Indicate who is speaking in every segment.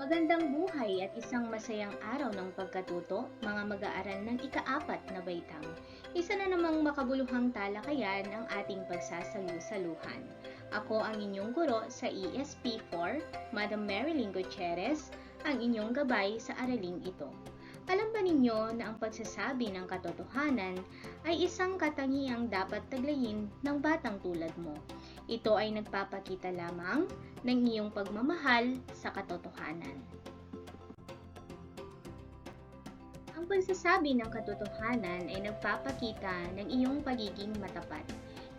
Speaker 1: Magandang buhay at isang masayang araw ng pagkatuto, mga mag-aaral ng ika-4 na baitang. Isa na namang makabuluhang talakayan ang ating pagsasalu-saluhan. Ako ang inyong guro sa ESP4, Madam Marilyn Gutierrez, ang inyong gabay sa araling ito. Alam ba ninyo na ang pagsasabi ng katotohanan ay isang katangiang dapat taglayin ng batang tulad mo? Ito ay nagpapakita lamang ng iyong pagmamahal sa katotohanan. Ang pagsasabi ng katotohanan ay nagpapakita ng iyong pagiging matapat.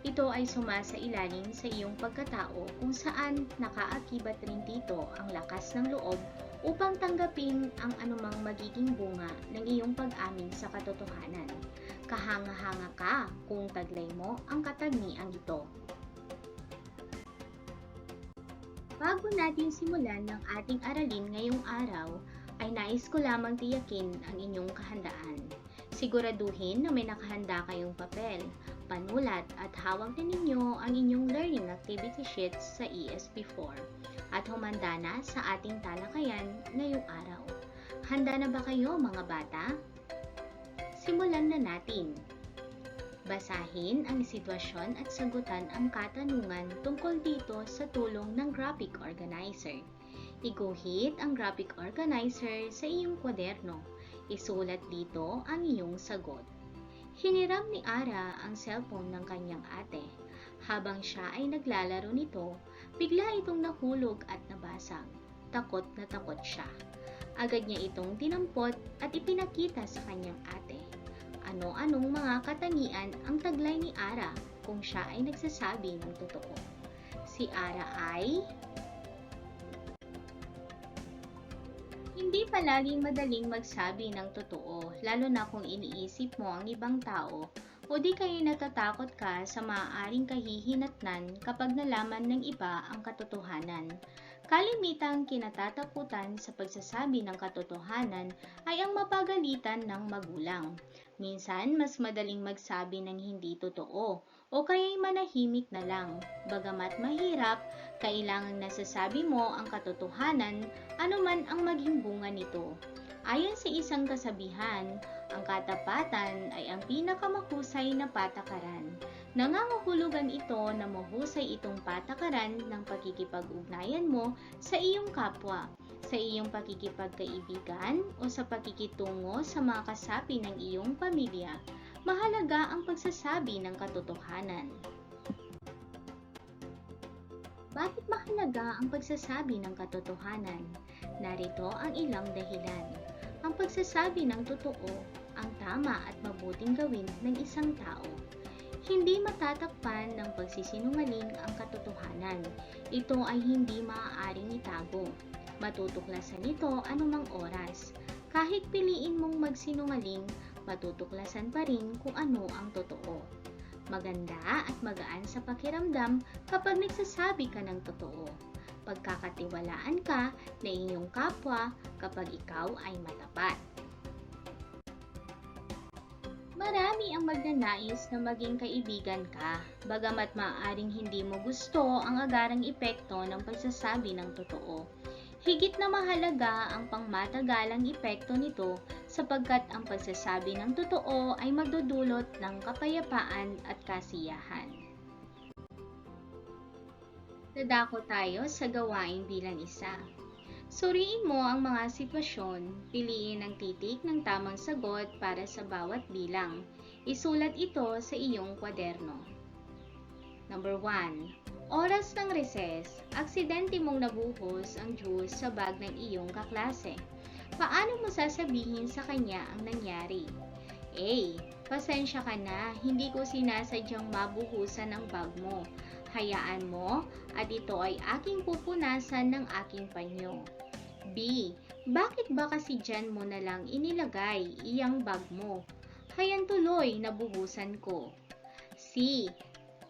Speaker 1: Ito ay sumasailalim sa iyong pagkatao kung saan nakaakibat rin dito ang lakas ng loob upang tanggapin ang anumang magiging bunga ng iyong pag-amin sa katotohanan. Kahanga-hanga ka kung taglay mo ang katangiang ito. Bago natin simulan ng ating aralin ngayong araw, ay nais ko lamang tiyakin ang inyong kahandaan. Siguraduhin na may nakahanda kayong papel, panulat at hawak na ninyo ang inyong learning activity sheets sa ESP4 at humanda na sa ating talakayan ngayong araw. Handa na ba kayo mga bata? Simulan na natin. Basahin ang sitwasyon at sagutan ang katanungan tungkol dito sa tulong ng graphic organizer. Iguhit ang graphic organizer sa iyong kwaderno. Isulat dito ang iyong sagot. Hiniram ni Ara ang cellphone ng kanyang ate. Habang siya ay naglalaro nito, bigla itong nahulog at nabasag. Takot na takot siya. Agad niya itong dinampot at ipinakita sa kanyang ate. Ano-anong mga katangian ang taglay ni Ara kung siya ay nagsasabi ng totoo? Si Ara ay hindi palaging madaling magsabi ng totoo, lalo na kung iniisip mo ang ibang tao o di kayo natatakot ka sa maaaring kahihinatnan kapag nalaman ng iba ang katotohanan. Kalimitang kinatatakutan sa pagsasabi ng katotohanan ay ang mapagalitan ng magulang. Minsan, mas madaling magsabi ng hindi totoo o kaya'y manahimik na lang. Bagamat mahirap, kailangang nasasabi mo ang katotohanan anuman ang maging bunga nito. Ayon sa isang kasabihan, ang katapatan ay ang pinakamahusay na patakaran. Nangangahulugan ito na mahusay itong patakaran ng pakikipag-ugnayan mo sa iyong kapwa, sa iyong pakikipagkaibigan o sa pakikitungo sa mga kasapi ng iyong pamilya. Mahalaga ang pagsasabi ng katotohanan. Bakit mahalaga ang pagsasabi ng katotohanan? Narito ang ilang dahilan. Ang pagsasabi ng totoo ang tama at mabuting gawin ng isang tao. Hindi matatakpan ng pagsisinungaling ang katotohanan. Ito ay hindi maaaring itago. Matutuklasan ito anumang oras. Kahit piliin mong magsinungaling, matutuklasan pa rin kung ano ang totoo. Maganda at magaan sa pakiramdam kapag nagsasabi ka ng totoo. Pagkakatiwalaan ka na inyong kapwa kapag ikaw ay matapat. Marami ang magnanais na maging kaibigan ka, bagamat maaaring hindi mo gusto ang agarang epekto ng pagsasabi ng totoo. Higit na mahalaga ang pangmatagalang epekto nito sapagkat ang pagsasabi ng totoo ay magdudulot ng kapayapaan at kasiyahan. Dadako tayo sa gawain bilang isa. Suriin mo ang mga sitwasyon, piliin ang titik ng tamang sagot para sa bawat bilang. Isulat ito sa iyong kwaderno. Number 1. Oras ng recess, aksidente mong nabuhos ang juice sa bag ng iyong kaklase. Paano mo sasabihin sa kanya ang nangyari? A. Pasensya ka na, hindi ko sinasadyang mabuhusan ang bag mo. Hayaan mo at ito ay aking pupunasan ng aking panyo. B. Bakit ba kasi dyan mo na lang inilagay iyang bag mo? Hayan tuloy, nabuhusan ko. C.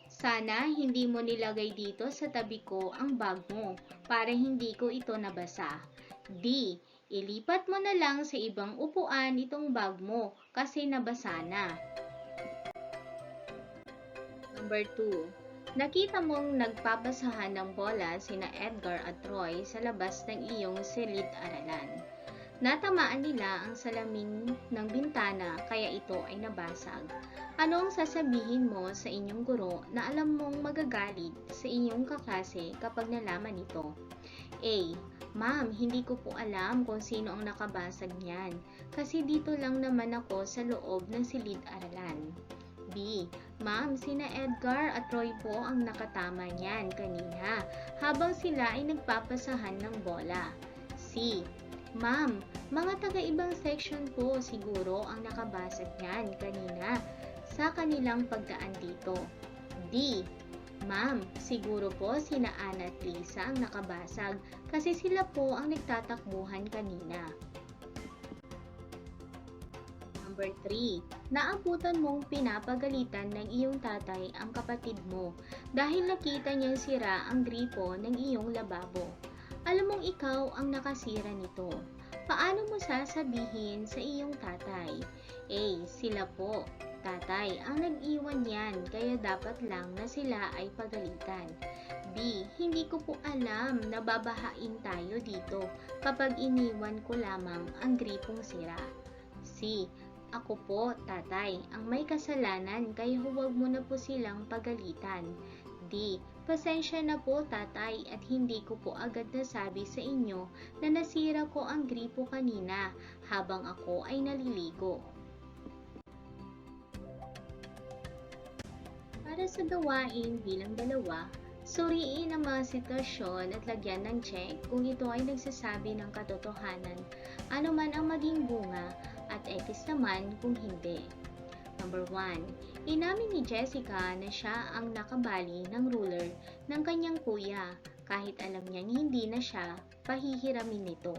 Speaker 1: Sana hindi mo nilagay dito sa tabi ko ang bag mo para hindi ko ito nabasa. D. Ilipat mo na lang sa ibang upuan itong bag mo kasi nabasa na. Number 2. Nakita mong nagpapasahan ng bola sina Edgar at Roy sa labas ng iyong silid-aralan. Natamaan nila ang salamin ng bintana kaya ito ay nabasag. Ano ang sasabihin mo sa inyong guro na alam mong magagalit sa inyong kaklase kapag nalaman ito? A. Ma'am, hindi ko po alam kung sino ang nakabasag niyan kasi dito lang naman ako sa loob ng silid-aralan. B. Ma'am, sina Edgar at Roy po ang nakatama niyan kanina habang sila ay nagpapasahan ng bola. C. Ma'am, mga taga-ibang section po siguro ang nakabasag niyan kanina sa kanilang pagdaan dito. D. Ma'am, siguro po sina Ana at Lisa ang nakabasag kasi sila po ang nagtatakbuhan kanina. Number 3. Naabutan mong pinapagalitan ng iyong tatay ang kapatid mo dahil nakita niyang sira ang gripo ng iyong lababo. Alam mong ikaw ang nakasira nito. Paano mo sasabihin sa iyong tatay? A. Sila po. Tatay, ang nag-iwan yan kaya dapat lang na sila ay pagalitan. B. Hindi ko po alam na babahain tayo dito kapag iniwan ko lamang ang gripong sira. C. Ako po, tatay, ang may kasalanan kaya huwag mo na po silang pagalitan. D. Pasensya na po, tatay, at hindi ko po agad nasabi sa inyo na nasira ko ang gripo kanina habang ako ay naliligo. Para sa gawain bilang 2, suriin ang mga sitwasyon at lagyan ng check kung ito ay nagsasabi ng katotohanan, ano man ang maging bunga, at X naman kung hindi. Number 1. Inamin ni Jessica na siya ang nakabali ng ruler ng kanyang kuya kahit alam niyang hindi na siya pahihiramin nito.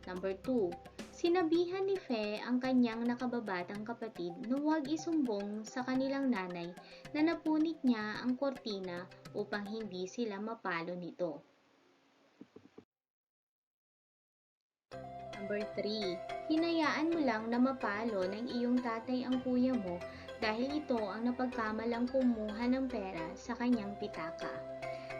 Speaker 1: Number 2. Sinabihan ni Fe ang kanyang nakababatang kapatid na huwag isumbong sa kanilang nanay na napunit niya ang kortina upang hindi sila mapalo nito. Number 3. Hinayaan mo lang na mapalo ng iyong tatay ang kuya mo dahil ito ang napagkamalang kumuha ng pera sa kanyang pitaka.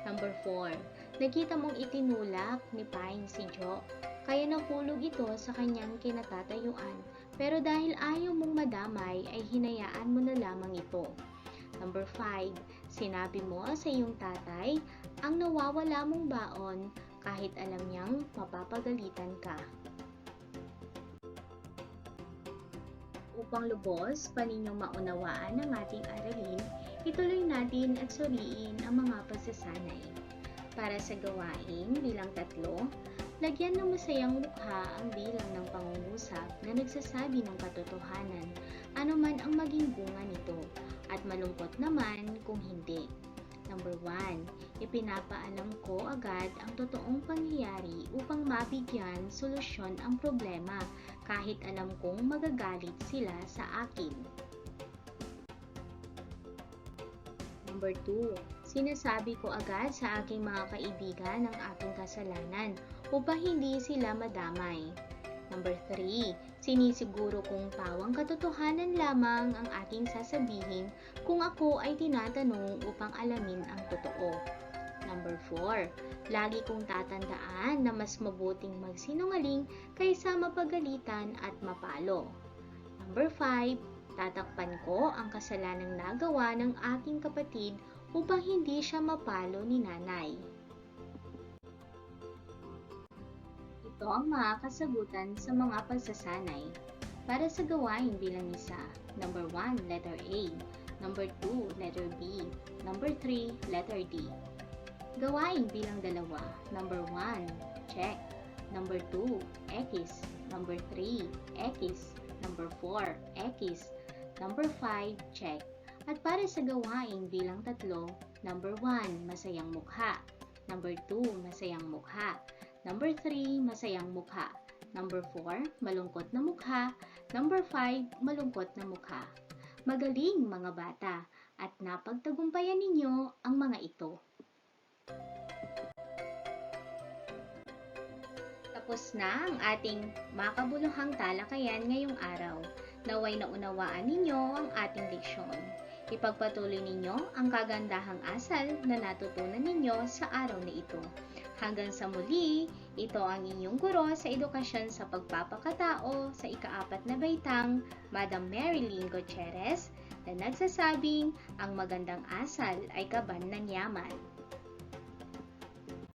Speaker 1: Number 4. Nakita mong itinulak ni Pine si Jo, kaya nahulog ito sa kanyang kinatatayuan, pero dahil ayaw mong madamay ay hinayaan mo na lamang ito. Number 5. Sinabi mo sa iyong tatay ang nawawala mong baon kahit alam niyang mapapagalitan ka. Upang lubos pa ninyong maunawaan ang ating aralin, ituloy natin at suriin ang mga pagsasanay. Para sa gawain bilang 3, lagyan ng masayang mukha ang bilang ng pangungusap na nagsasabi ng katotohanan, anuman ang maging bunga nito, at malungkot naman kung hindi. Number 1. Ipinapaalam ko agad ang totoong pangyayari upang mabigyan solusyon ang problema kahit alam kong magagalit sila sa akin. Number 2. Sinasabi ko agad sa aking mga kaibigan ang aking kasalanan upang hindi sila madamay. Number 3. Sinisiguro kong pawang katotohanan lamang ang aking sasabihin kung ako ay tinatanong upang alamin ang totoo. Number 4. Lagi kong tatandaan na mas mabuting magsinungaling kaysa mapagalitan at mapalo. Number 5. Tatakpan ko ang kasalanang nagawa ng aking kapatid upang hindi siya mapalo ni nanay. Ito ang mga kasagutan sa mga pagsasanay. Para sa gawain bilang 1, number 1, letter A. Number 2, letter B. Number 3, letter D. Gawain bilang 2, number 1, check. Number 2, X. Number 3, X. Number 4, X. Number 5, check. At para sa gawain bilang 3, number 1, masayang mukha. Number 2, masayang mukha. Number 3, masayang mukha. Number 4, malungkot na mukha. Number 5, malungkot na mukha. Magaling mga bata, at napagtagumpayan ninyo ang mga ito. Tapos na ang ating makabuluhang talakayan ngayong araw. Naway naunawaan ninyo ang ating leksyon. Ipagpatuloy ninyo ang kagandahang asal na natutunan ninyo sa araw na ito. Hanggang sa muli, ito ang inyong guro sa edukasyon sa pagpapakatao sa ika-4 na baitang, Madam Marilyn Gutierrez, na nagsasabing ang magandang asal ay kaban ng yaman.